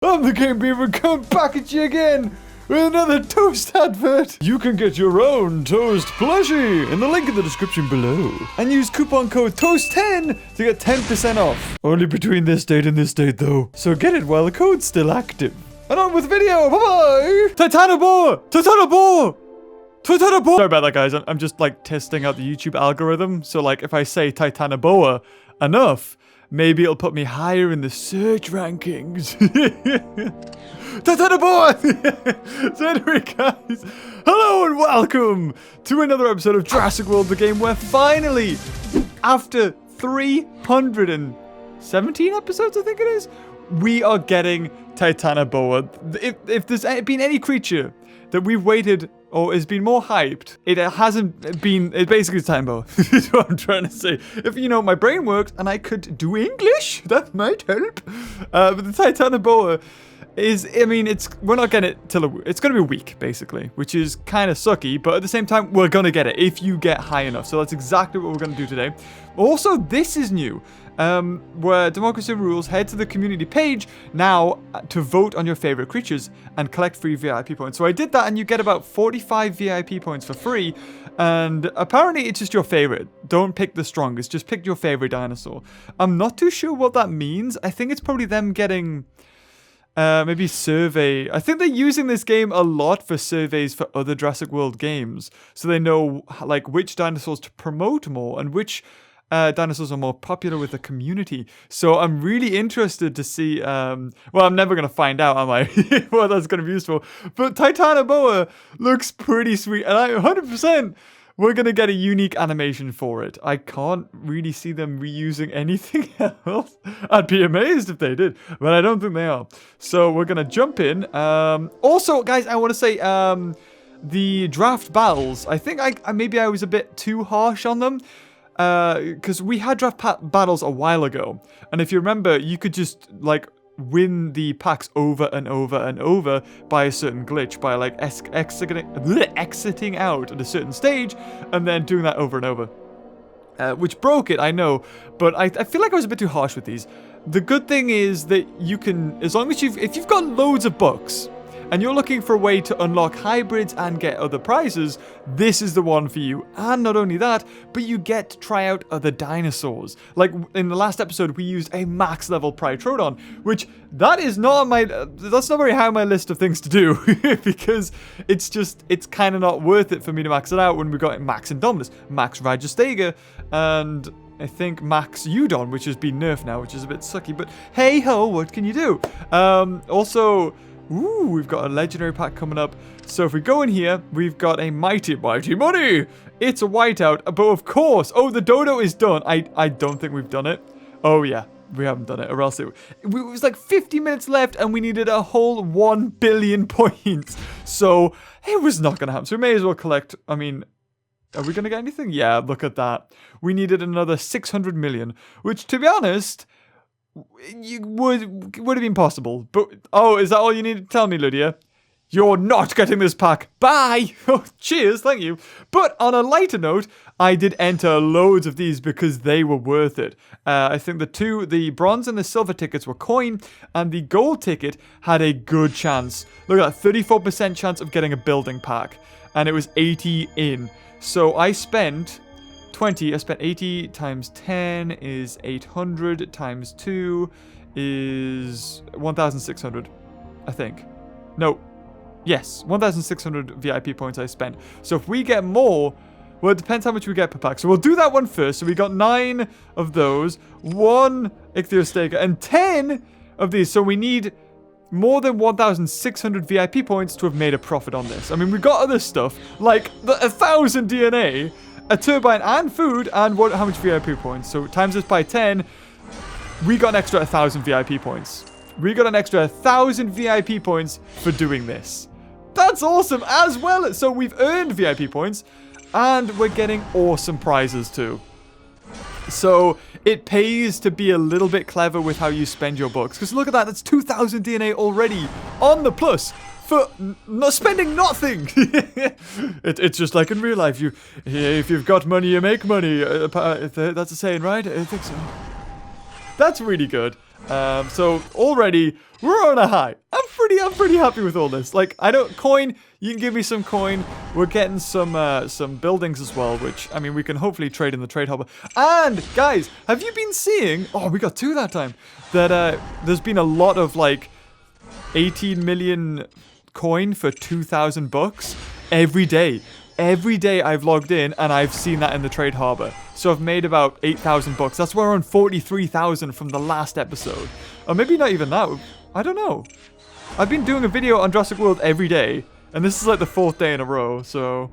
I'm the Game Beaver come back at you again with another toast advert. You can get your own toast plushie in the link in the description below. And use coupon code TOAST10 to get 10% off. Only between this date and this date though. So get it while the code's still active. And on with the video. Bye-bye. Titanoboa! Titanoboa! Titanoboa! Sorry about that, guys. I'm just like testing out the YouTube algorithm. So like if I say Titanoboa enough, maybe it'll put me higher in the search rankings. Titanoboa! So anyway, guys, hello and welcome to another episode of Jurassic World, the game where finally, after 317 episodes, I think it is, we are getting Titanoboa. If there's been any creature that we've waited or has been more hyped, it hasn't been, it basically is Titanoboa. Is what I'm trying to say. If, you know, my brain works and I could do English, that might help. But the Titanoboa is, I mean, we're not getting it till, it's going to be a week, basically, which is kind of sucky, but at the same time, we're going to get it if you get high enough. So that's exactly what we're going to do today. Also, this is new. Where Democracy Rules, head to the community page now to vote on your favorite creatures and collect free VIP points. So I did that and you get about 45 VIP points for free. And apparently it's just your favorite. Don't pick the strongest, just pick your favorite dinosaur. I'm not too sure what that means. I think it's probably them getting maybe survey. I think they're using this game a lot for surveys for other Jurassic World games. So they know like which dinosaurs to promote more and which dinosaurs are more popular with the community. So I'm really interested to see, well, I'm never going to find out, am I, what that's going to be used for. But Titanoboa looks pretty sweet, and 100% we're going to get a unique animation for it. I can't really see them reusing anything else. I'd be amazed if they did, but I don't think they are. So we're going to jump in. Also, guys, I want to say, the draft battles, I think maybe I was a bit too harsh on them. Because we had draft battles a while ago, and if you remember, you could just like win the packs over and over and over by a certain glitch, by like exiting out at a certain stage and then doing that over and over, which broke it, I know, but I feel like I was a bit too harsh with these. The good thing is that you can, as long as if you've got loads of bucks and you're looking for a way to unlock hybrids and get other prizes, this is the one for you. And not only that, but you get to try out other dinosaurs. Like in the last episode, we used a max level Prytrodon, which that is not that's not very high on my list of things to do because it's kind of not worth it for me to max it out when we got Max Indominus, Max Rajastega, and I think Max Udon, which has been nerfed now, which is a bit sucky, but hey ho, what can you do? Also, ooh, we've got a legendary pack coming up. So if we go in here, we've got a mighty money. It's a whiteout, but of course, oh, the dodo is done. I don't think we've done it. Oh yeah, we haven't done it, or else it was like 50 minutes left and we needed a whole 1 billion points. So it was not going to happen. So we may as well collect, I mean, are we going to get anything? Yeah, look at that. We needed another 600 million, which to be honest, would have been possible, but oh, is that all you need to tell me, Ludia? You're not getting this pack. Bye. Oh, cheers, thank you. But on a lighter note, I did enter loads of these because they were worth it. I think the bronze and the silver tickets were coin, and the gold ticket had a good chance. Look at that, 34% chance of getting a building pack, and it was 80 in. So I spent 20, I spent 80 times 10 is 800 times 2 is 1,600, I think. No, yes, 1,600 VIP points I spent. So if we get more, well, it depends how much we get per pack. So we'll do that one first. So we got 9 of those, 1 Ichthyostega, and 10 of these. So we need more than 1,600 VIP points to have made a profit on this. I mean, we've got other stuff, like 1,000 DNA, a turbine and food, and how much VIP points? So times this by 10, we got an extra 1,000 VIP points. We got an extra 1,000 VIP points for doing this. That's awesome as well. So we've earned VIP points, and we're getting awesome prizes too. So it pays to be a little bit clever with how you spend your bucks. Because look at that, that's 2,000 DNA already on the plus. For not spending nothing. It's just like in real life. If you've got money, you make money. That's a saying, right? I think so. That's really good. So already we're on a high. I'm pretty happy with all this. Like, I don't coin. You can give me some coin. We're getting some buildings as well, which I mean we can hopefully trade in the trade hub. And guys, have you been seeing? Oh, we got 2 that time. That there's been a lot of like 18 million coin for 2,000 bucks every day. Every day I've logged in and I've seen that in the trade harbor. So I've made about 8,000 bucks. That's where we're on 43,000 from the last episode. Or maybe not even that. I don't know. I've been doing a video on Jurassic World every day. And this is like the 4th day in a row. So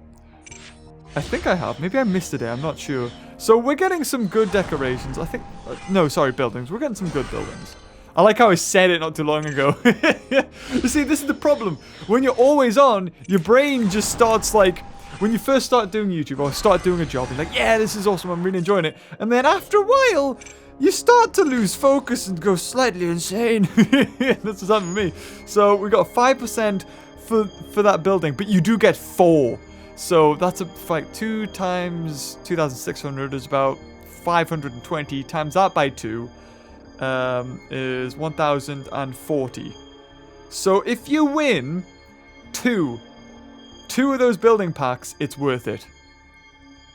I think I have. Maybe I missed a day. I'm not sure. So we're getting some good decorations. I think... no, sorry, buildings. We're getting some good buildings. I like how I said it not too long ago. You see, this is the problem. When you're always on, your brain just starts like... When you first start doing YouTube or start doing a job, you're like, yeah, this is awesome, I'm really enjoying it. And then after a while, you start to lose focus and go slightly insane. That's what's happened to me. So we got 5% for that building, but you do get 4. So that's like 2 times 2,600 is about 520. Times that by 2 is 1,040. So if you win 2 of those building packs, it's worth it.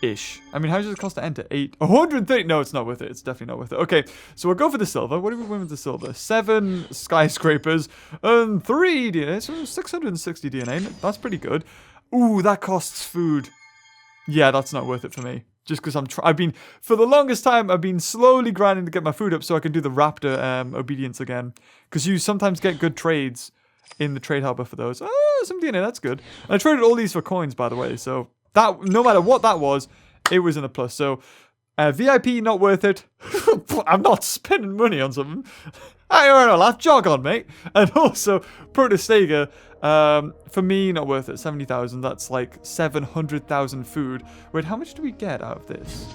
Ish. I mean, how much does it cost to enter? 130. No, it's not worth it. It's definitely not worth it. Okay, so we'll go for the silver. What do we win with the silver? 7 skyscrapers and 3 DNA. So 660 DNA. That's pretty good. Ooh, that costs food. Yeah, that's not worth it for me. Just because I've been, for the longest time, I've been slowly grinding to get my food up so I can do the raptor obedience again. Because you sometimes get good trades in the trade harbor for those. Oh, some DNA, that's good. And I traded all these for coins, by the way. So that, no matter what that was, it was in a plus. So VIP, not worth it. I'm not spending money on something. I earn a laugh. Jog on, mate. And also, Protostega, for me, not worth it. 70,000. That's like 700,000 food. Wait, how much do we get out of this?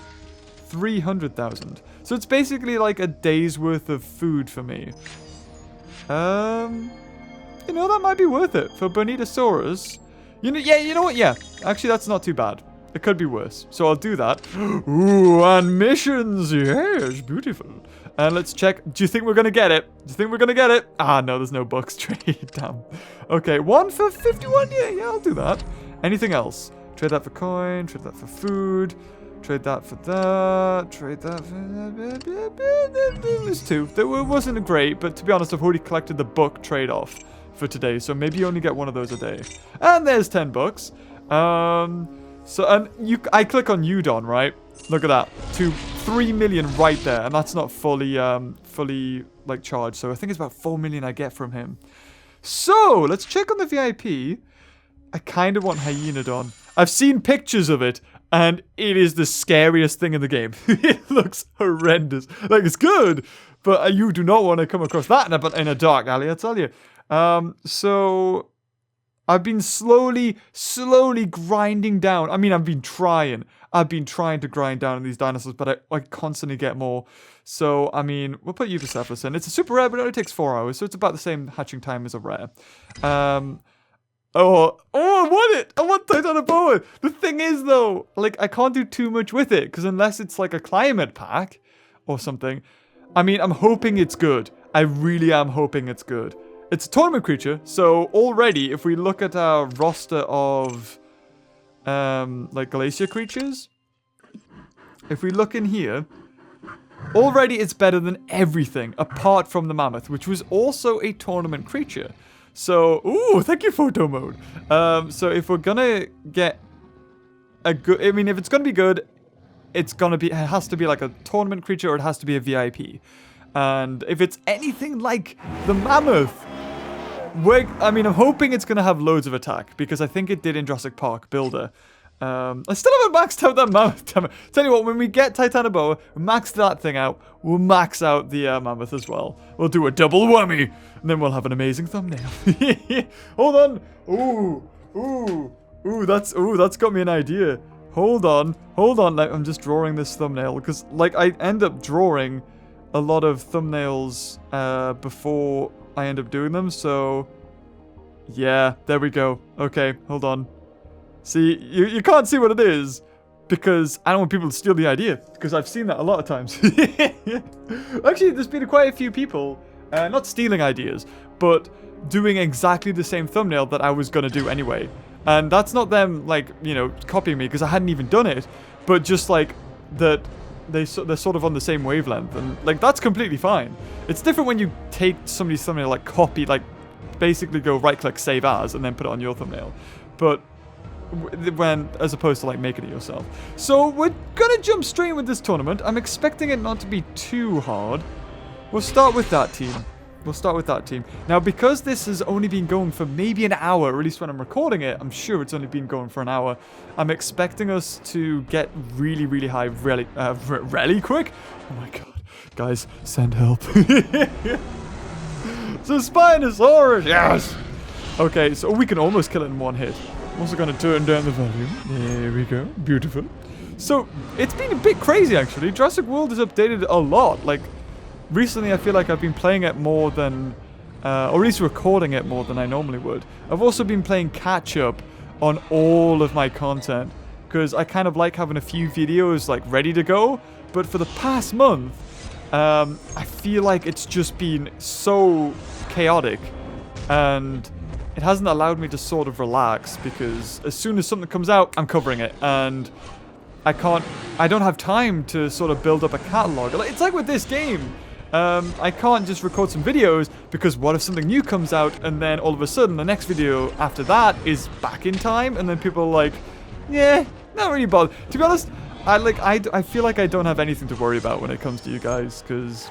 300,000. So it's basically like a day's worth of food for me. You know, that might be worth it for Bonitosaurus. You know, yeah, you know what? Yeah, actually, that's not too bad. It could be worse. So I'll do that. Ooh, and missions. Yes, beautiful. And let's check. Do you think we're going to get it? Do you think we're going to get it? Ah, no, there's no bucks trade. Damn. Okay, 1 for 51. Yeah, I'll do that. Anything else? Trade that for coin. Trade that for food. Trade that for that. Trade that for... There's 2. That wasn't great, but to be honest, I've already collected the book trade-off for today, so maybe you only get 1 of those a day. And there's 10 bucks. So, and I click on Udon, right? Look at that. 3 million right there, and that's not fully, like, charged. So I think it's about 4 million I get from him. So, let's check on the VIP. I kind of want Hyenodon. I've seen pictures of it, and it is the scariest thing in the game. It looks horrendous. Like, it's good, but you do not want to come across that in a dark alley, I tell you. So I've been slowly grinding down. I mean, I've been trying to grind down on these dinosaurs, but I constantly get more. So, I mean, we'll put Eubocephalus in. It's a super rare, but it only takes 4 hours, so it's about the same hatching time as a rare. Oh, I want it! I want Titanoboa! The thing is, though, like, I can't do too much with it, because unless it's, like, a climate pack or something. I mean, I'm hoping it's good. I really am hoping it's good. It's a tournament creature, so already, if we look at our roster of, like, glacier creatures, if we look in here, already it's better than everything, apart from the mammoth, which was also a tournament creature. So, ooh, thank you, photo mode. So if we're gonna get a good, I mean, if it's gonna be good, it has to be like a tournament creature, or it has to be a VIP. And if it's anything like the mammoth, I'm hoping it's going to have loads of attack, because I think it did in Jurassic Park Builder. I still haven't maxed out that mammoth. Tell you what, when we get Titanoboa, max that thing out, we'll max out the mammoth as well. We'll do a double whammy, and then we'll have an amazing thumbnail. Hold on. Ooh, that's got me an idea. Hold on. Like, I'm just drawing this thumbnail, because, like, I end up drawing a lot of thumbnails before I end up doing them, so yeah, there we go. Okay, hold on. See, you can't see what it is, because I don't want people to steal the idea, because I've seen that a lot of times. Actually, there's been quite a few people, not stealing ideas, but doing exactly the same thumbnail that I was going to do anyway. And that's not them, like, you know, copying me, because I hadn't even done it, but just, like, that they're sort of on the same wavelength, and, like, that's completely fine. It's different when you take somebody's thumbnail, like, copy, like, basically go right-click, save as, and then put it on your thumbnail. But as opposed to, like, making it yourself. So we're gonna jump straight in with this tournament. I'm expecting it not to be too hard. We'll start with that team. Now, because this has only been going for maybe an hour, or at least when I'm recording it, I'm sure it's only been going for an hour. I'm expecting us to get really, really high really quick. Oh my god. Guys, send help. It's a Spinosaurus, yes! Okay, so we can almost kill it in one hit. I'm also going to turn down the volume. There we go. Beautiful. So, it's been a bit crazy, actually. Jurassic World has updated a lot. Like, recently I feel like I've been playing it more than, or at least recording it more than I normally would. I've also been playing catch-up on all of my content, because I kind of like having a few videos, like, ready to go. But for the past month, I feel like it's just been so chaotic, and it hasn't allowed me to sort of relax, because as soon as something comes out, I'm covering it, and I don't have time to sort of build up a catalog. It's like with this game, I can't just record some videos, because what if something new comes out, and then all of a sudden the next video after that is back in time, and then people are like, yeah, not really bothered. To be honest, I feel like I don't have anything to worry about when it comes to you guys, because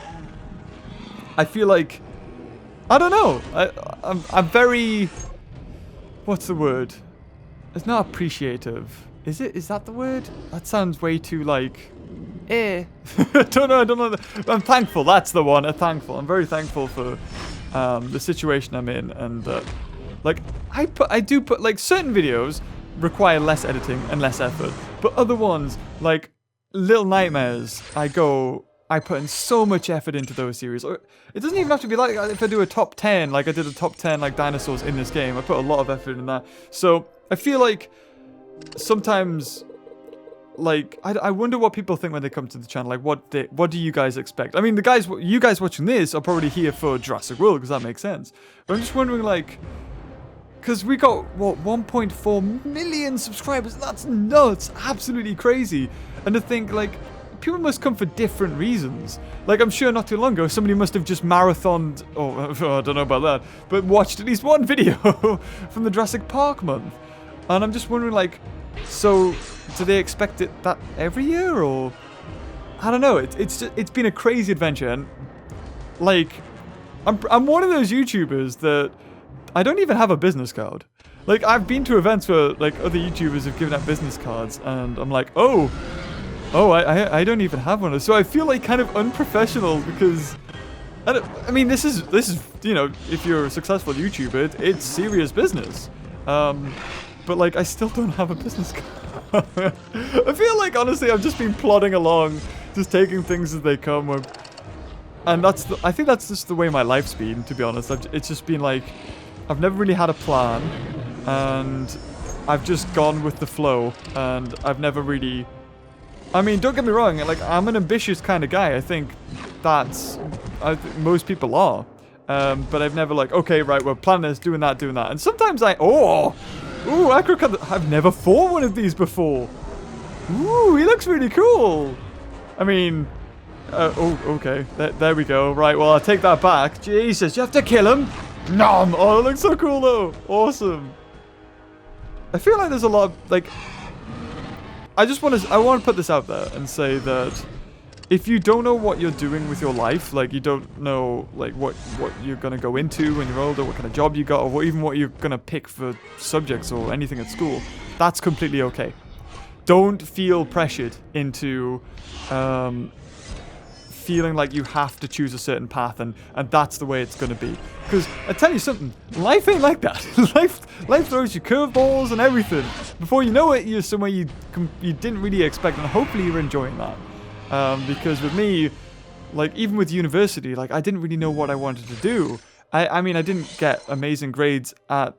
I feel like, I don't know, I'm very, what's the word? It's not appreciative. Is it? Is that the word? That sounds way too, like, I don't know. I'm thankful, that's the one, I'm very thankful for the situation I'm in, and, like, I do put, like, certain videos require less editing and less effort, but other ones, like Little Nightmares, I put in so much effort into those series. It doesn't even have to be like, if I do a top 10, like I did a top 10 like dinosaurs in this game, I put a lot of effort in that. So I feel like sometimes, like, I wonder what people think when they come to the channel. Like, what do you guys expect? I mean, you guys watching this are probably here for Jurassic World, because that makes sense. But I'm just wondering, like, because we got, what, 1.4 million subscribers. That's nuts. Absolutely crazy. And to think, like, people must come for different reasons. Like, I'm sure not too long ago, somebody must have just marathoned, I don't know about that, but watched at least one video from the Jurassic Park month. And I'm just wondering, like, so do they expect it that every year, or? I don't know. It's been a crazy adventure. And, like, I'm one of those YouTubers that I don't even have a business card. Like, I've been to events where, like, other YouTubers have given out business cards, and I'm like, I don't even have one. So I feel like kind of unprofessional, because I mean, this is you know, if you're a successful YouTuber, it's serious business. But like, I still don't have a business card. I feel like, honestly, I've just been plodding along, just taking things as they come. And I think that's just the way my life's been, to be honest. It's just been like, I've never really had a plan, and I've just gone with the flow, and I've never really, I mean, don't get me wrong, like, I'm an ambitious kind of guy. I think most people are. But I've never, like, okay, right, we're planning this, doing that. And sometimes I've never fought one of these before. Ooh, he looks really cool. I mean, okay, there we go. Right, well, I'll take that back. Jesus, you have to kill him? Nom! Oh, that looks so cool, though. Awesome. I feel like there's a lot of, like, I want to put this out there and say that if you don't know what you're doing with your life, like, you don't know, like, what you're going to go into when you're older, what kind of job you got, or even what you're going to pick for subjects or anything at school, that's completely okay. Don't feel pressured into feeling like you have to choose a certain path, and that's the way it's going to be. Because I tell you something, life ain't like that. life throws you curveballs and everything. Before you know it, you're somewhere you didn't really expect, and hopefully you're enjoying that. Because with me, like, even with university, like, I didn't really know what I wanted to do. I mean, I didn't get amazing grades at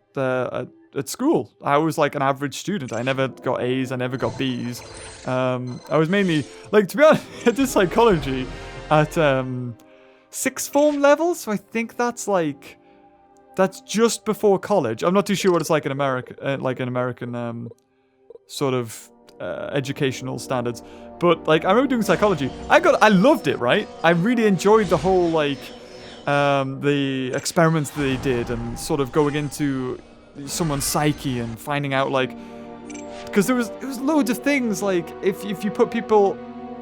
at school. I was like an average student. I never got A's. I never got B's. I was mainly, like, to be honest, I did psychology at sixth form level. So I think that's just before college. I'm not too sure what it's like in America, like in American sort of educational standards. But like, I remember doing psychology. I loved it, right? I really enjoyed the whole like the experiments that they did and sort of going into someone's psyche and finding out like, because there was loads of things like if you put people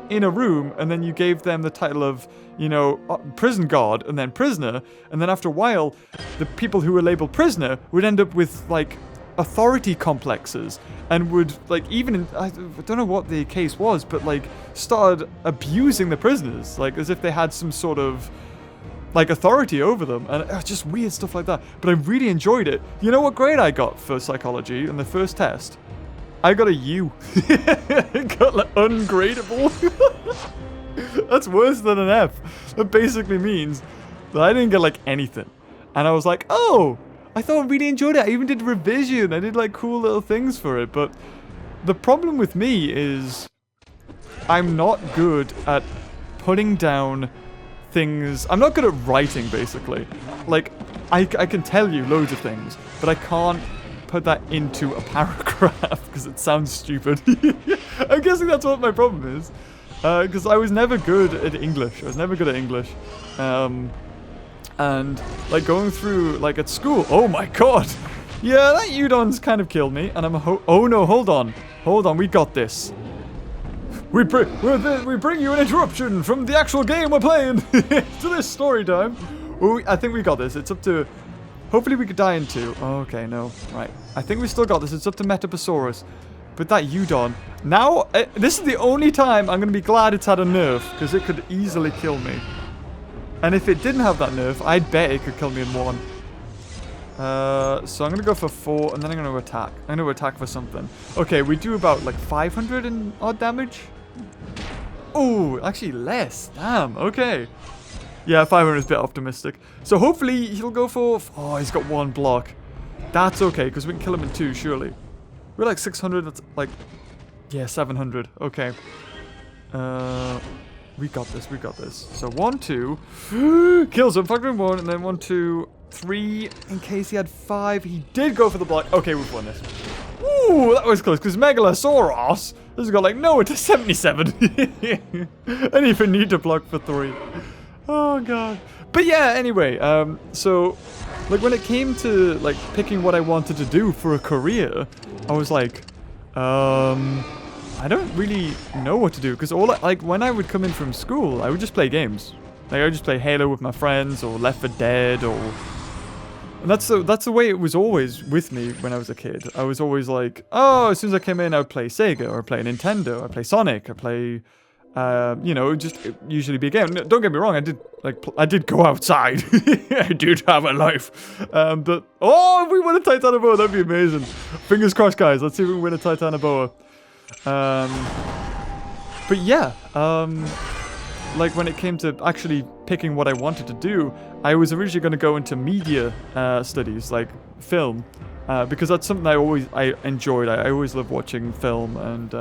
in a room and then you gave them the title of, you know, prison guard and then prisoner, and then after a while the people who were labeled prisoner would end up with like authority complexes and would like even I don't know what the case was, but like started abusing the prisoners like as if they had some sort of like authority over them, and just weird stuff like that. But I really enjoyed it. You know what grade I got for psychology in the first test? I got a U. I got like ungradable. That's worse than an F. That basically means that I didn't get like anything. And I was like, oh, I thought I really enjoyed it. I even did revision. I did like cool little things for it. But the problem with me is I'm not good at putting down things. I'm not good at writing, basically. Like, I can tell you loads of things, but I can't put that into a paragraph because it sounds stupid. I'm guessing that's what my problem is. Because I was never good at English. And like going through like at school. Oh my god. Yeah, that Udon's kind of killed me. And I'm oh no, hold on, we got this. We bring you an interruption from the actual game we're playing to this story time. Well, I think we got this. It's up to... Hopefully we could die in 2. Oh, okay, no. Right. I think we still got this. It's up to Metaposaurus. But that Udon... Now, this is the only time I'm going to be glad it's had a nerf, because it could easily kill me. And if it didn't have that nerf, I'd bet it could kill me in 1. So I'm going to go for 4, and then I'm going to attack. I'm going to attack for something. Okay, we do about like 500 and odd damage. Oh, actually less. Damn, okay. Yeah, 500 is a bit optimistic. So hopefully he'll go for... Oh, he's got 1 block. That's okay, because we can kill him in 2, surely. We're like 600, that's like... Yeah, 700. Okay. We got this. So 1, 2. Kills him, fucking 1, and then 1, 2, 3. In case he had 5. He did go for the block. Okay, we've won this. Ooh, that was close, because Megalosaurus has got like Noah to 77. And even need to block for 3. Oh, God. But yeah, anyway, so, like, when it came to, like, picking what I wanted to do for a career, I was like, I don't really know what to do, because like, when I would come in from school, I would just play games. Like, I would just play Halo with my friends, or Left 4 Dead, or... And that's the way it was always with me when I was a kid. I was always like, oh, as soon as I came in, I would play Sega, or play Nintendo, or play Sonic, or play, you know, just usually be a game. Don't get me wrong, I did go outside. I did have a life. But, oh, if we win a Titanoboa, that'd be amazing. Fingers crossed, guys. Let's see if we can win a Titanoboa. But yeah, like when it came to actually picking what I wanted to do, I was originally going to go into media studies, like film, because that's something I enjoyed. I always loved watching film and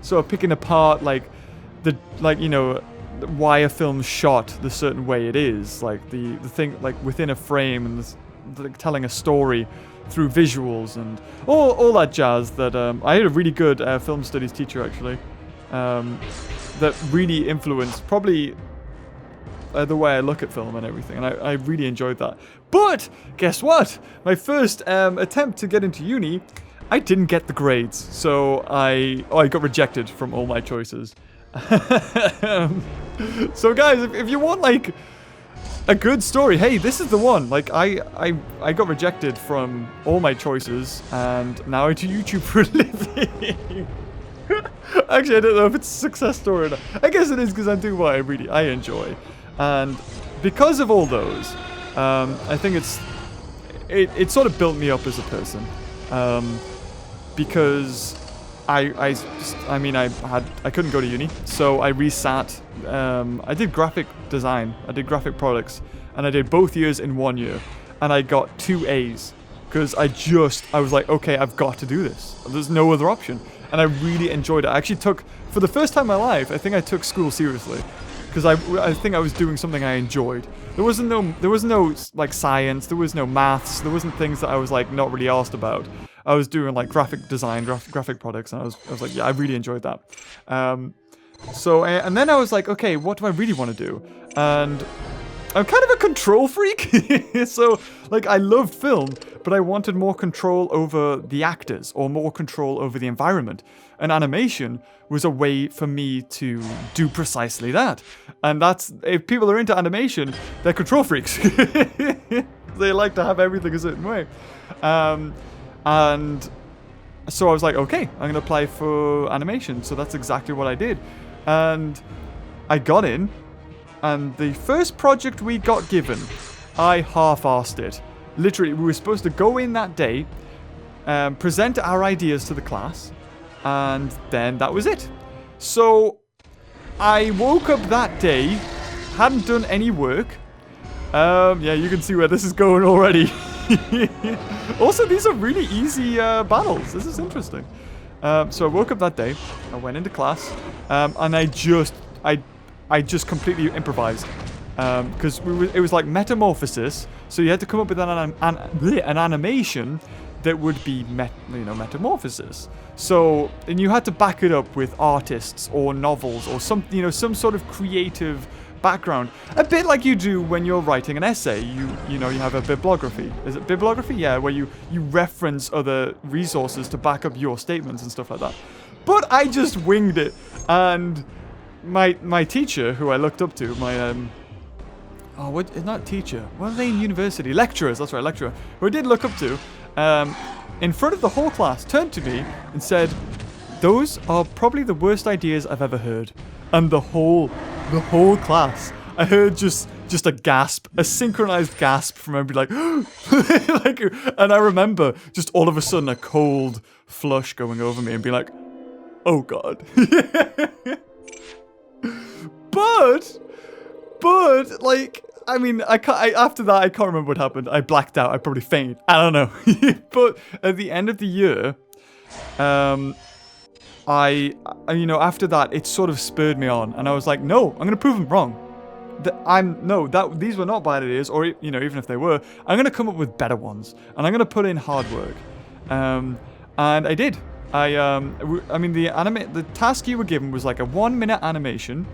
sort of picking apart you know, why a film's shot the certain way it is, like the thing like within a frame and like telling a story through visuals and all that jazz. That I had a really good film studies teacher actually. That really influenced probably the way I look at film and everything, and I really enjoyed that. But guess what? My first attempt to get into uni, I didn't get the grades, so I got rejected from all my choices. So guys, if you want like a good story, hey, this is the one. Like I got rejected from all my choices, and now I do YouTube for a living. Actually, I don't know if it's a success story or not. I guess it is because I'm doing what I enjoy. And because of all those, I think it sort of built me up as a person. Because I couldn't go to uni, so I resat. I did graphic design, I did graphic products, and I did both years in 1 year, and I got 2 A's. because I was like, okay, I've got to do this. There's no other option. And I really enjoyed it. I actually took, for the first time in my life, I think I took school seriously. Because I think I was doing something I enjoyed. There was no like science, there was no maths, there wasn't things that I was like not really asked about. I was doing like graphic design, graphic products, and I was like, yeah, I really enjoyed that. So and then I was like, okay, what do I really want to do? And I'm kind of a control freak, so like I loved film, but I wanted more control over the actors or more control over the environment. And animation was a way for me to do precisely that. And that's, if people are into animation, they're control freaks. They like to have everything a certain way. And so I was like, okay, I'm going to apply for animation. So that's exactly what I did. And I got in. And the first project we got given, I half-arsed it. Literally, we were supposed to go in that day, present our ideas to the class, and then that was it. So, I woke up that day, hadn't done any work. Yeah, you can see where this is going already. Also, these are really easy battles. This is interesting. So I woke up that day, I went into class, and I just completely improvised. Because it was like metamorphosis, so you had to come up with an animation that would be metamorphosis. So, and you had to back it up with artists or novels or some sort of creative background. A bit like you do when you're writing an essay. You have a bibliography. Is it bibliography? Yeah, where you reference other resources to back up your statements and stuff like that. But I just winged it, and my teacher, who I looked up to, not teacher, what are they in university? Lecturers, that's right, lecturer, who I did look up to, in front of the whole class, turned to me and said, "Those are probably the worst ideas I've ever heard." And the whole class, I heard just a gasp, a synchronized gasp from everybody, like, and I remember just all of a sudden a cold flush going over me and being like, oh God. But like, I mean, after that, I can't remember what happened. I blacked out. I probably fainted. I don't know. But at the end of the year, after that, it sort of spurred me on, and I was like, no, I'm gonna prove them wrong. These were not bad ideas, or even if they were, I'm gonna come up with better ones, and I'm gonna put in hard work. And I did. The task you were given was like a 1-minute animation,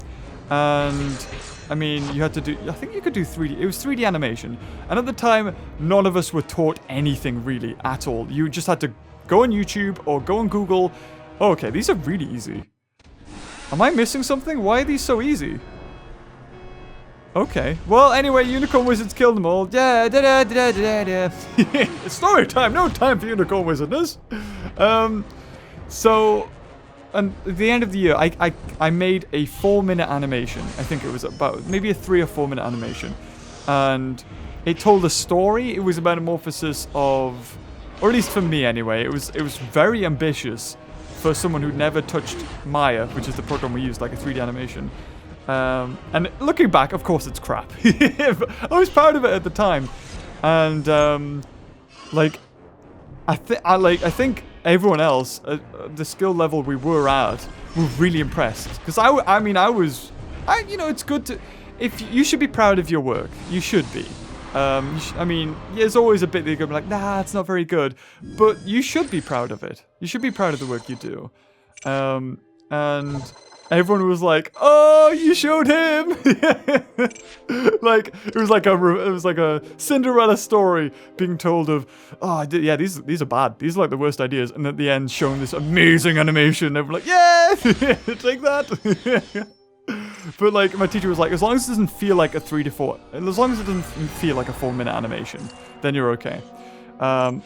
and I mean, you had to do, I think you could do 3D, it was 3D animation, and at the time, none of us were taught anything really at all. You just had to go on YouTube or go on Google. Oh, okay, these are really easy. Am I missing something? Why are these so easy? Okay, well, anyway, unicorn wizards killed them all. Yeah, It's story time, no time for unicorn wizardness. So, and at the end of the year, I made a 4-minute animation. I think it was about maybe a 3 or 4 minute animation, and it told a story. It was a metamorphosis of, or at least for me anyway, it was very ambitious for someone who'd never touched Maya, which is the program we used, like a 3D animation. And looking back, of course, it's crap. I was proud of it at the time, and I think everyone else at the skill level we were at were really impressed, because it's good to, if you should be proud of your work, you should be. There's always a bit that you're gonna be like, nah, it's not very good, but you should be proud of it. You should be proud of the work you do. And everyone was like, "Oh, you showed him!" Like it was like a Cinderella story being told of, "Oh, these are bad. These are like the worst ideas." And at the end, showing this amazing animation, they were like, "Yeah, take that." But like my teacher was like, as long as it doesn't feel like a 3 to 4, as long as it doesn't feel like a 4-minute animation, then you're okay. And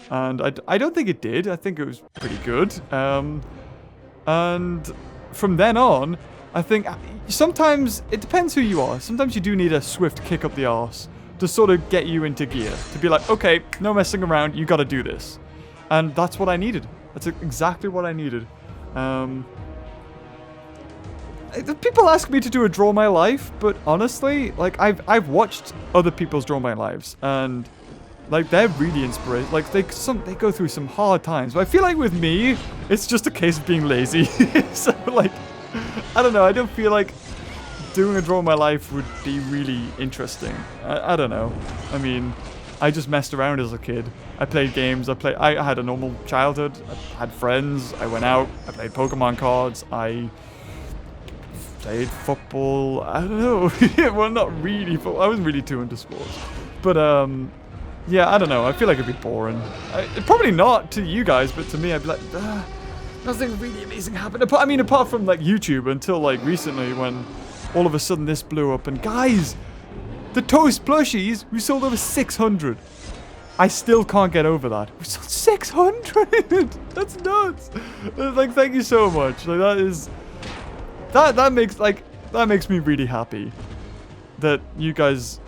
I don't think it did. I think it was pretty good. And from then on, I think sometimes it depends who you are. Sometimes you do need a swift kick up the arse to sort of get you into gear, to be like, okay, no messing around, you got to do this. And that's what I needed. That's exactly what I needed. People ask me to do a Draw My Life, but honestly, like I've watched other people's Draw My Lives, and Like, they're really inspirational. Like, they go through some hard times. But I feel like with me, it's just a case of being lazy. So, like, I don't know. I don't feel like doing a draw of my life would be really interesting. I don't know. I mean, I just messed around as a kid. I played games. I had a normal childhood. I had friends. I went out. I played Pokemon cards. I played football. I don't know. Well, not really. I wasn't really too into sports. But, yeah, I don't know. I feel like it'd be boring. Probably not to you guys, but to me, I'd be like, nothing really amazing happened. I mean, apart from, like, YouTube until, like, recently when all of a sudden this blew up. And, guys, the Toast plushies, we sold over 600. I still can't get over that. We sold 600! That's nuts! Like, thank you so much. Like, that makes me really happy that you guys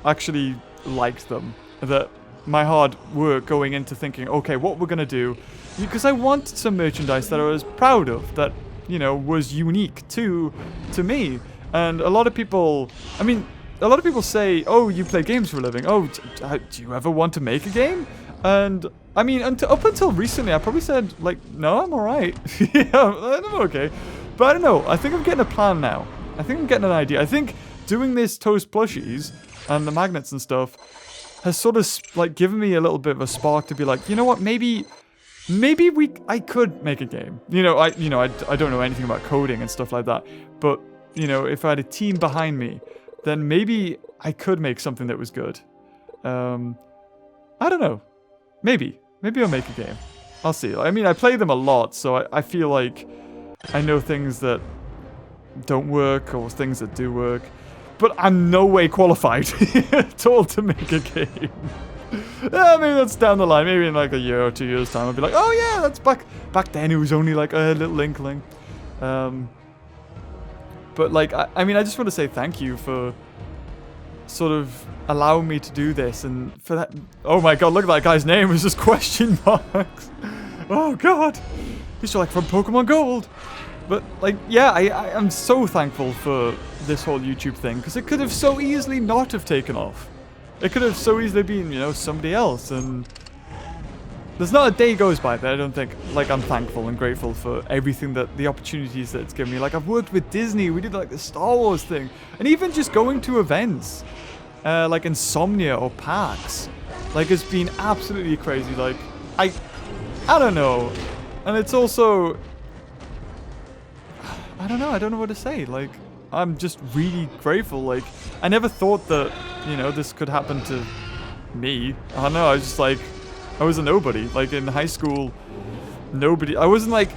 actually liked them. That my hard work going into thinking, okay, what we're gonna do, because I want some merchandise that I was proud of, that, you know, was unique to me. And a lot of people, I mean, a lot of people say, oh, you play games for a living. Oh, do you ever want to make a game? And I mean, up until recently, I probably said, like, no, I'm alright. Yeah, I'm okay. But I don't know. I think I'm getting a plan now. I think I'm getting an idea. I think doing this Toast plushies and the magnets and stuff has sort of, like, given me a little bit of a spark to be like, you know what, maybe I could make a game. I don't know anything about coding and stuff like that, but, you know, if I had a team behind me, then maybe I could make something that was good. I don't know. Maybe I'll make a game. I'll see. I mean, I play them a lot, so I feel like I know things that don't work or things that do work. But I'm no way qualified at all to make a game. Maybe that's down the line. Maybe in like a year or 2 years' time, I'll be like, oh yeah, that's back then. It was only like a little inkling. But like, I mean, I just want to say thank you for sort of allowing me to do this, and for that. Oh my god, look at that guy's name. It's just question marks. Oh god, he's like from Pokemon Gold. But, like, yeah, I'm so thankful for this whole YouTube thing, because it could have so easily not have taken off. It could have so easily been, you know, somebody else, and there's not a day goes by that I don't think, like, I'm thankful and grateful for everything the opportunities that it's given me. Like, I've worked with Disney, we did, like, the Star Wars thing, and even just going to events, like Insomnia or PAX, like, it's been absolutely crazy. Like, I don't know, and it's also, I don't know what to say. Like, I'm just really grateful. Like, I never thought that, you know, this could happen to me. I don't know, I was just like, I was a nobody. Like, in high school, nobody, I wasn't like,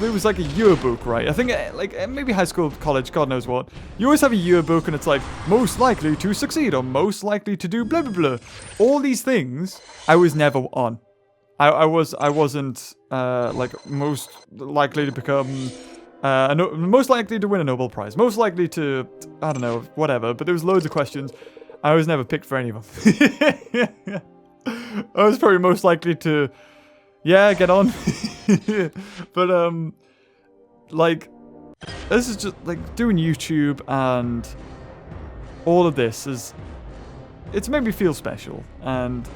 it was like a yearbook, right? I think, like, maybe high school, college, God knows what. You always have a yearbook and it's like, most likely to succeed or most likely to do blah, blah, blah. All these things, I was never on. I wasn't, like, most likely to become... most likely to win a Nobel Prize. Most likely to, I don't know, whatever. But there was loads of questions. I was never picked for any of them. I was probably most likely to, yeah, get on. But, like, this is just, like, doing YouTube and all of this is, it's made me feel special. And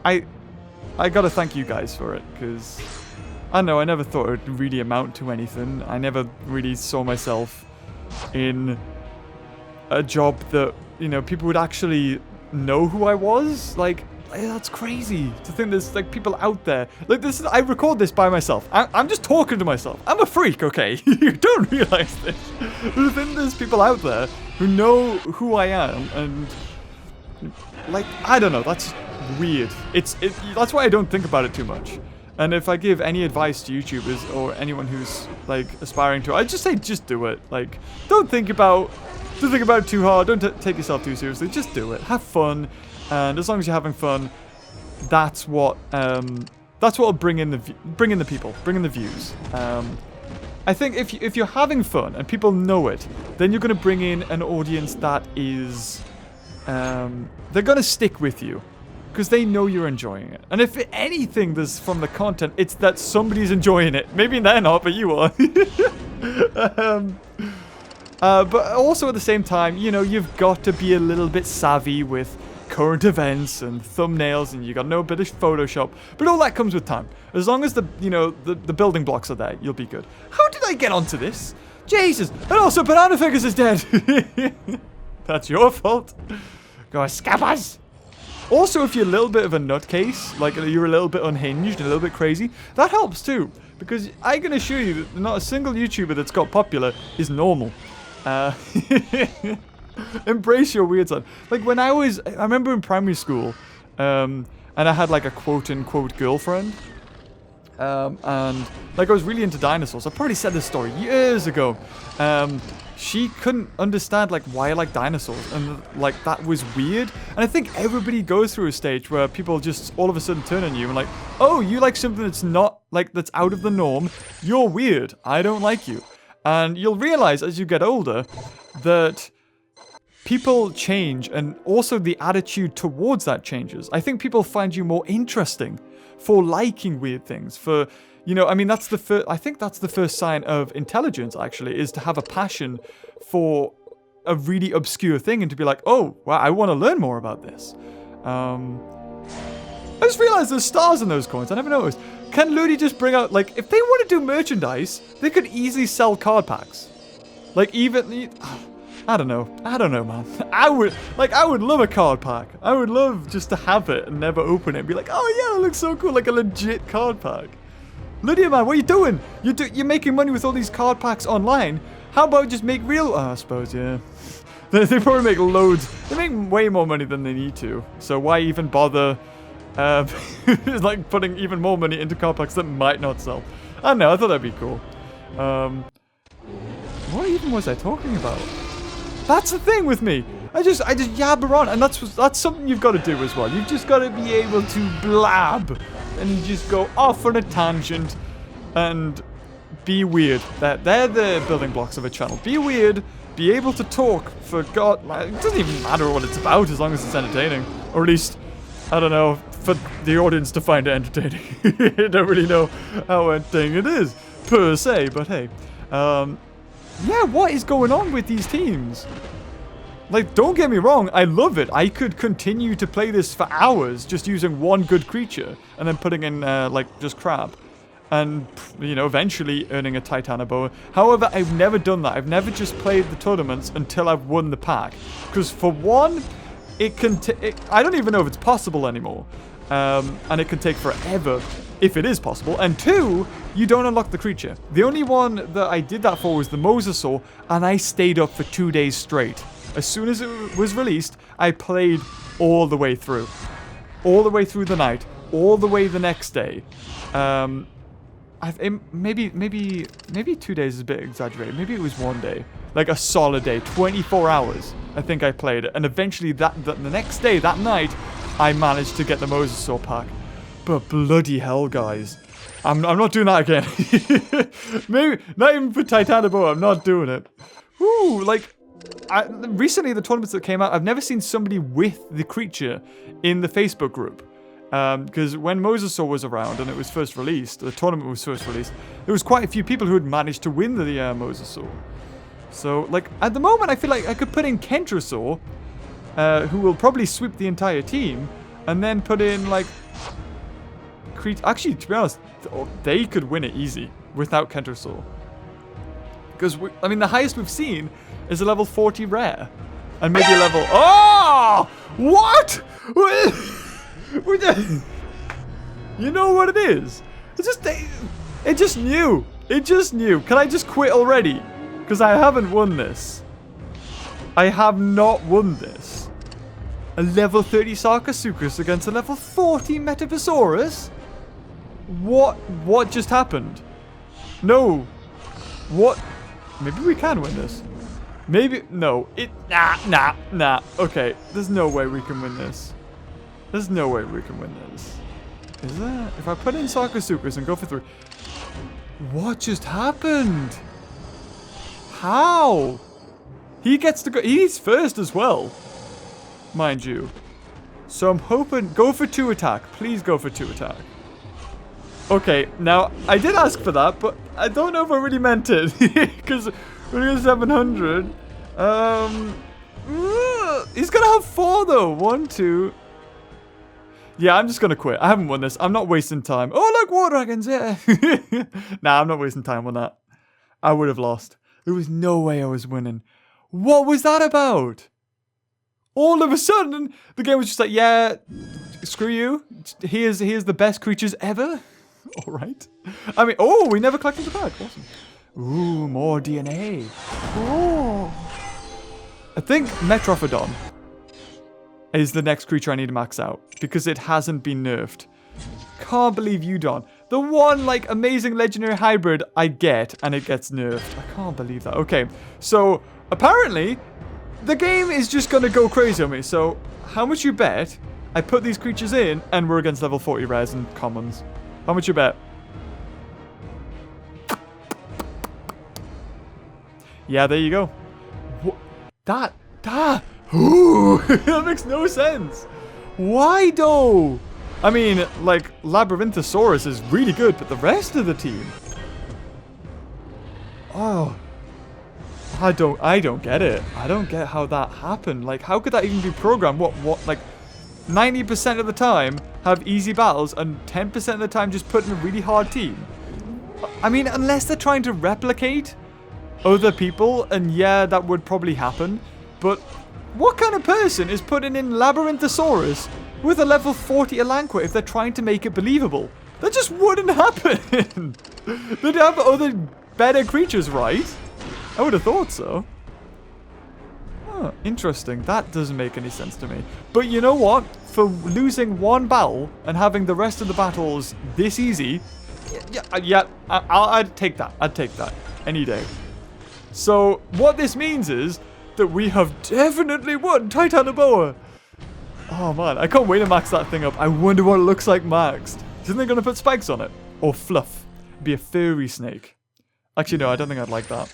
I gotta thank you guys for it, because... I don't know, I never thought it would really amount to anything. I never really saw myself in a job that, you know, people would actually know who I was. Like, that's crazy to think there's, like, people out there. Like, this is, I record this by myself. I'm just talking to myself. I'm a freak, okay? You don't realize this. But I think there's people out there who know who I am, and, like, I don't know, that's weird. That's why I don't think about it too much. And if I give any advice to YouTubers or anyone who's, like, aspiring to, I just say, just do it. Like, don't think about it too hard. Don't take yourself too seriously. Just do it. Have fun. And as long as you're having fun, that's what will bring in the people, bring in the views. I think if you're having fun and people know it, then you're going to bring in an audience that is, they're going to stick with you. Because they know you're enjoying it. And if anything there's from the content, it's that somebody's enjoying it. Maybe they're not, but you are. But also at the same time, you know, you've got to be a little bit savvy with current events and thumbnails, and you got no bit of Photoshop. But all that comes with time. As long as the building blocks are there, you'll be good. How did I get onto this? Jesus! And also, Banana Fingers is dead. That's your fault. Go scabbers. Also, if you're a little bit of a nutcase, like you're a little bit unhinged, a little bit crazy, that helps too. Because I can assure you that not a single YouTuber that's got popular is normal. Embrace your weird side. Like when I remember in primary school, and I had like a quote-unquote girlfriend. And like I was really into dinosaurs. I probably said this story years ago. She couldn't understand like why I like dinosaurs, and like that was weird. And I think everybody goes through a stage where people just all of a sudden turn on you and like, oh, you like something that's not like that's out of the norm. You're weird. I don't like you. And you'll realize as you get older that people change, and also the attitude towards that changes. I think people find you more interesting for liking weird things, for, you know, I mean, that's the first, I think that's the first sign of intelligence, actually, is to have a passion for a really obscure thing and to be like, oh, wow, I want to learn more about this. I just realized there's stars in those coins. I never noticed. Can Ludia just bring out, like, if they want to do merchandise, they could easily sell card packs. Like, even, I don't know, man. I would love a card pack. I would love just to have it and never open it and be like, oh yeah, it looks so cool, like a legit card pack. Ludia, man, what are you doing? You're making money with all these card packs online. How about just make real? Oh, I suppose, yeah. They probably make loads. They make way more money than they need to. So why even bother, like putting even more money into card packs that might not sell? I don't know. I thought that'd be cool. What even was I talking about? That's the thing with me. I just yabber on, and that's something you've got to do as well. You've just got to be able to blab, and you just go off on a tangent, and be weird. They're the building blocks of a channel. Be weird. Be able to talk. For God, it doesn't even matter what it's about as long as it's entertaining, or at least, I don't know, for the audience to find it entertaining. I don't really know how entertaining it is per se, but hey. Yeah, what is going on with these teams? Like, don't get me wrong, I love it. I could continue to play this for hours just using one good creature and then putting in, like, just crap. And, you know, eventually earning a Titanoboa. However, I've never done that. I've never just played the tournaments until I've won the pack. Because, for one, I don't even know if it's possible anymore. And it can take forever if it is possible. And two, you don't unlock the creature. The only one that I did that for was the Mosasaur, and I stayed up for 2 days straight. As soon as it was released, I played all the way through. All the way through the night. All the way the next day. Maybe 2 days is a bit exaggerated. Maybe it was 1 day. Like a solid day. 24 hours, I think I played it. And eventually, the next day, that night, I managed to get the Mosasaur pack. But bloody hell, guys. I'm not doing that again. Maybe, not even for Titanoboa, I'm not doing it. Ooh, like, recently the tournaments that came out, I've never seen somebody with the creature in the Facebook group. Because when Mosasaur was around and it was first released, the tournament was first released, there was quite a few people who had managed to win the Mosasaur. So, like, at the moment, I feel like I could put in Kentrosaur, who will probably sweep the entire team, and then put in, like, actually, to be honest, they could win it easy without Kentrosaur. Because, I mean, the highest we've seen is a level 40 rare. And maybe a level... Oh! What? You know what it is? It just knew. It just knew. Can I just quit already? Because I haven't won this. I have not won this. A level 30 Sarcosuchus against a level 40 Metaposaurus? What just happened? No. What? Maybe we can win this. Maybe, no. Nah. Okay, there's no way we can win this. There's no way we can win this. Is there? If I put in Sarcosuchus and go for 3. What just happened? How? He gets to go. He's first as well. Mind you. So I'm hoping. Go for 2 attack. Please go for 2 attack. Okay, now I did ask for that, but I don't know if I really meant it. Because we're at 700. He's gonna have 4 though. 1, 2. Yeah, I'm just gonna quit. I haven't won this. I'm not wasting time. Oh, look, war dragons, yeah. Nah, I'm not wasting time on that. I would have lost. There was no way I was winning. What was that about? All of a sudden, the game was just like, yeah, screw you. Here's the best creatures ever. All right. I mean, oh, we never collected the bag. Awesome. Ooh, more DNA. Oh. I think Metrophodon is the next creature I need to max out because it hasn't been nerfed. Can't believe Udon. The one, like, amazing legendary hybrid I get, and it gets nerfed. I can't believe that. Okay, so apparently the game is just going to go crazy on me. So how much you bet I put these creatures in and we're against level 40 rares and commons? How much you bet? Yeah, there you go. What? Ooh, that makes no sense. Why though? I mean, like, Labyrinthosaurus is really good, but the rest of the team? Oh. I don't get it. I don't get how that happened. Like, how could that even be programmed? What, like, 90% of the time have easy battles and 10% of the time just put in a really hard team? I mean, unless they're trying to replicate other people, and yeah, that would probably happen. But what kind of person is putting in Labyrinthosaurus with a level 40 Elanqua if they're trying to make it believable? That just wouldn't happen. They'd have other better creatures, right? I would have thought so. Huh, interesting. That doesn't make any sense to me. But you know what? For losing one battle and having the rest of the battles this easy, yeah, I'd take that. I'd take that any day. So what this means is that we have definitely won Titanoboa. Oh man, I can't wait to max that thing up. I wonder what it looks like maxed. Isn't they going to put spikes on it? Or fluff? Be a furry snake. Actually, no, I don't think I'd like that.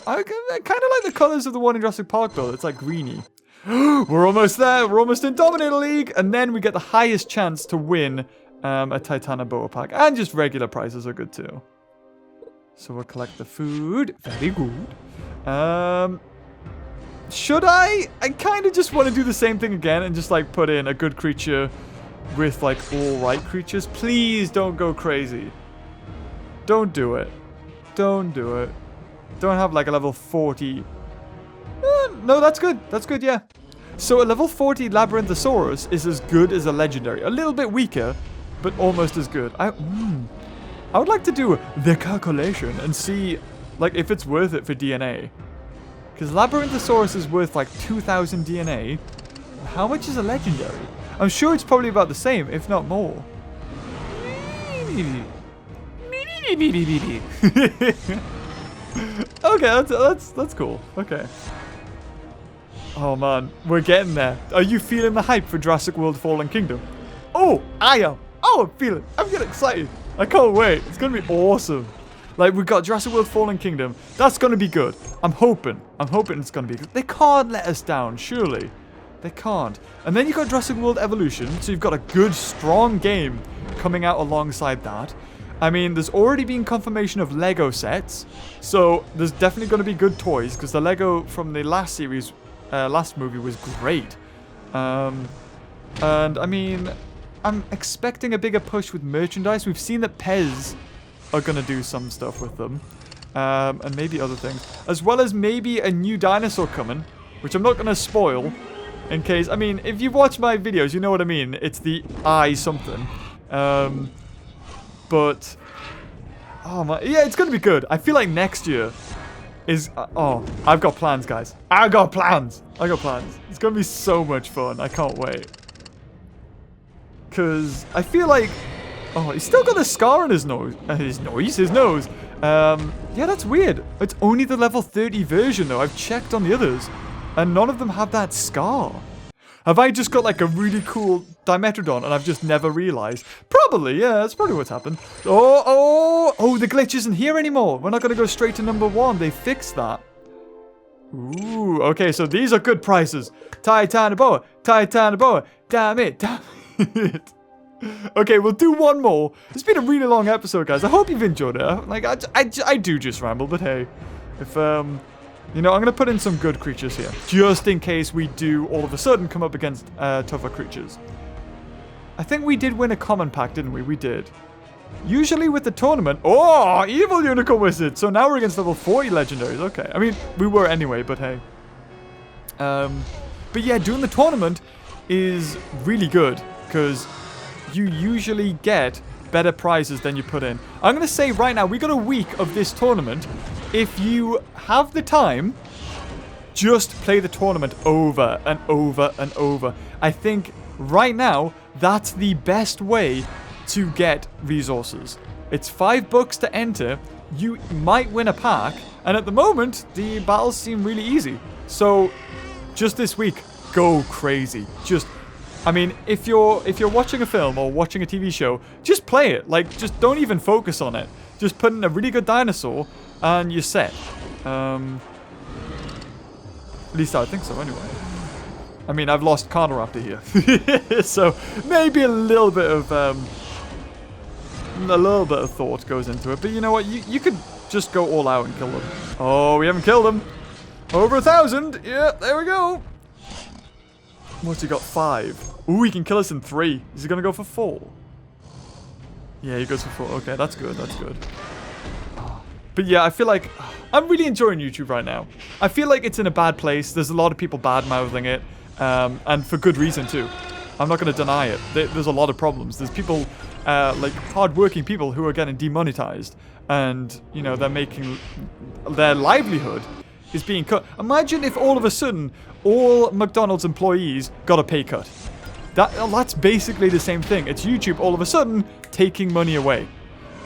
I kind of like the colors of the one in Jurassic Park, though. It's like greeny. We're almost there. We're almost in Dominator League. And then we get the highest chance to win a Titanoboa pack. And just regular prizes are good, too. So we'll collect the food. Very good. Should I? I kind of just want to do the same thing again and just, like, put in a good creature with, like, all right creatures. Please don't go crazy. Don't do it. Don't do it. Don't have like a level 40. No, that's good. That's good, yeah. So a level 40 Labyrinthosaurus is as good as a legendary. A little bit weaker, but almost as good. I would like to do the calculation and see like if it's worth it for DNA. Because Labyrinthosaurus is worth like 2,000 DNA. How much is a legendary? I'm sure it's probably about the same, if not more. Okay, that's cool. Okay. Oh man, we're getting there. Are you feeling the hype for Jurassic World Fallen Kingdom? Oh, I am. Oh, I'm getting excited. I can't wait. It's gonna be awesome. Like, we've got Jurassic World Fallen Kingdom. That's gonna be good. I'm hoping it's gonna be good. They can't let us down, surely. They can't. And then you've got Jurassic World Evolution, so you've got a good, strong game coming out alongside that. I mean, there's already been confirmation of Lego sets, so there's definitely going to be good toys, because the Lego from the last series, last movie was great. And, I mean, I'm expecting a bigger push with merchandise. We've seen that Pez are going to do some stuff with them, and maybe other things, as well as maybe a new dinosaur coming, which I'm not going to spoil, in case, I mean, if you've watched my videos, you know what I mean. It's the I something. But, oh my, yeah, it's going to be good. I feel like next year is, oh, I've got plans, guys. I've got plans. It's going to be so much fun. I can't wait. Because I feel like, oh, he's still got a scar on his nose. His nose. Yeah, that's weird. It's only the level 30 version, though. I've checked on the others, and none of them have that scar. Have I just got like a really cool Dimetrodon and I've just never realized? Probably, yeah, that's probably what's happened. Oh, the glitch isn't here anymore. We're not going to go straight to number 1. They fixed that. Ooh, okay, so these are good prices. Titanoboa, damn it. Okay, we'll do one more. It's been a really long episode, guys. I hope you've enjoyed it. Like, I do just ramble, but hey, if You know, I'm going to put in some good creatures here. Just in case we do all of a sudden come up against tougher creatures. I think we did win a common pack, didn't we? We did. Usually with the tournament... Oh, evil unicorn wizard. So now we're against level 40 legendaries. Okay. I mean, we were anyway, but hey. But yeah, doing the tournament is really good. Because you usually get better prizes than you put in. I'm going to say right now, we got a week of this tournament. If you have the time, just play the tournament over and over and over. I think right now, that's the best way to get resources. It's $5 to enter. You might win a pack. And at the moment, the battles seem really easy. So, just this week, go crazy. Just... I mean, if you're watching a film or watching a TV show, just play it. Like, just don't even focus on it. Just put in a really good dinosaur, and you're set. At least I think so, anyway. I mean, I've lost Carnoraptor here. So, maybe a little bit of thought goes into it. But you know what? You could just go all out and kill them. Oh, we haven't killed them. Over 1,000. Yeah, there we go. What's he got? 5. Ooh, he can kill us in 3. Is he going to go for 4? Yeah, he goes for 4. Okay, that's good. That's good. But yeah, I feel like I'm really enjoying YouTube right now. I feel like it's in a bad place. There's a lot of people bad-mouthing it. And for good reason, too. I'm not going to deny it. There's a lot of problems. There's people, like hard-working people who are getting demonetized. And, you know, they're making their livelihood is being cut. Imagine if all of a sudden all McDonald's employees got a pay cut. That's basically the same thing. It's YouTube all of a sudden taking money away.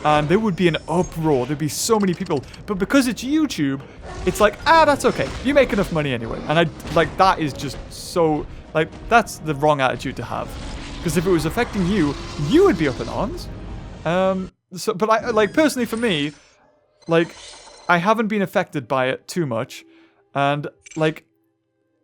And there would be an uproar. There'd be so many people. But because it's YouTube, it's like, that's okay. You make enough money anyway. And that is just so, that's the wrong attitude to have. Because if it was affecting you, you would be up in arms. But personally for me, I haven't been affected by it too much. And,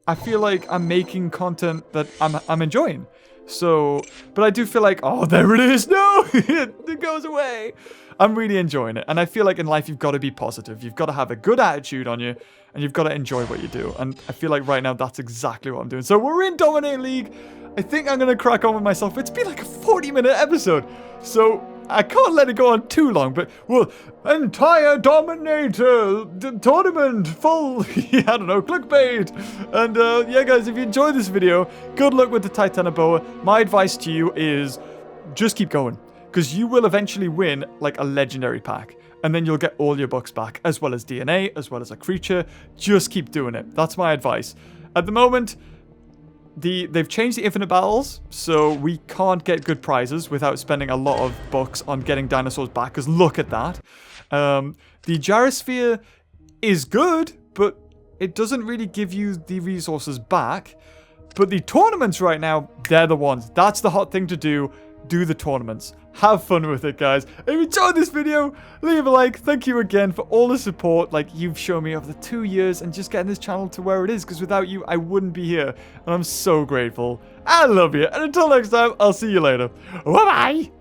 I feel like I'm making content that I'm enjoying. So, but I do feel like, oh, there it is. No, it goes away. I'm really enjoying it. And I feel like in life, you've got to be positive. You've got to have a good attitude on you. And you've got to enjoy what you do. And I feel like right now, that's exactly what I'm doing. So we're in Dominate League. I think I'm going to crack on with myself. It's been like a 40-minute episode. So I can't let it go on too long, but, well, entire Dominator tournament full, I don't know, clickbait. And, yeah, guys, if you enjoyed this video, good luck with the Titanoboa. My advice to you is just keep going, because you will eventually win, a legendary pack. And then you'll get all your bucks back, as well as DNA, as well as a creature. Just keep doing it. That's my advice. At the moment... They've changed the infinite battles, so we can't get good prizes without spending a lot of bucks on getting dinosaurs back, because look at that. The gyrosphere is good, but it doesn't really give you the resources back. But the tournaments right now, they're the ones. That's the hot thing to do. Do the tournaments. Have fun with it, guys. If you enjoyed this video, leave a like. Thank you again for all the support you've shown me over the 2 years and just getting this channel to where it is, because without you, I wouldn't be here. And I'm so grateful. I love you. And until next time, I'll see you later. Bye-bye.